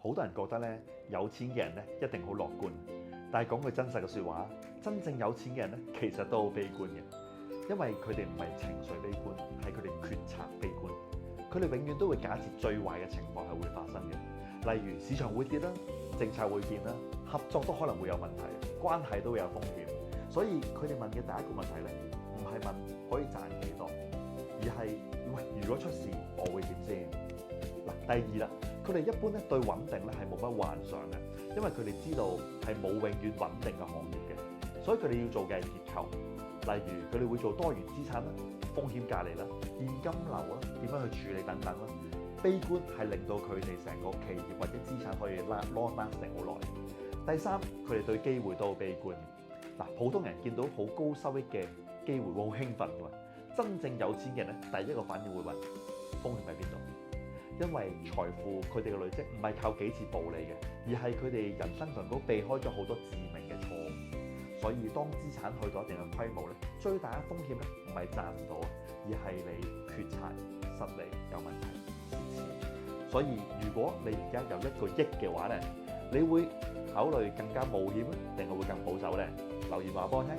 好多人覺得咧，有錢嘅人咧一定好樂觀，但係講句真實嘅説話，真正有錢嘅人咧其實都好悲觀嘅，因為佢哋唔係情緒悲觀，係佢哋決策悲觀。佢哋永遠都會假設最壞嘅情況係會發生嘅，例如市場會跌啦，政策會變啦，合作都可能會有問題，關係都會有風險。所以佢哋問嘅第一個問題咧，唔係問可以賺幾多，而係喂，如果出事我會點先？嗱，第二啦。佢哋一般咧對穩定咧係冇乜幻想嘅，因為佢哋知道係冇永遠穩定嘅行業嘅，所以佢哋要做嘅係結構，例如佢哋會做多元資產啦、風險隔離啦、現金流啦、點樣去處理等等啦。悲觀係令到佢哋成個企業或者資產可以 long lasting 好耐。第三，佢哋對機會都好悲觀。嗱，普通人見到好高收益嘅機會會好興奮㗎，真正有錢嘅人咧，第一個反應會問風險喺邊度？因為財富佢哋嘅累積唔係靠幾次暴利嘅，而係佢哋人生上高避開咗好多致命嘅錯誤。所以當資產去到一定嘅規模咧，最大嘅風險咧唔係賺唔到，而係你決策失利有問題蝕錢。所以如果你而家有1個億嘅話咧，你會考慮更加冒險咧，定係會更保守咧？留言話俾我聽。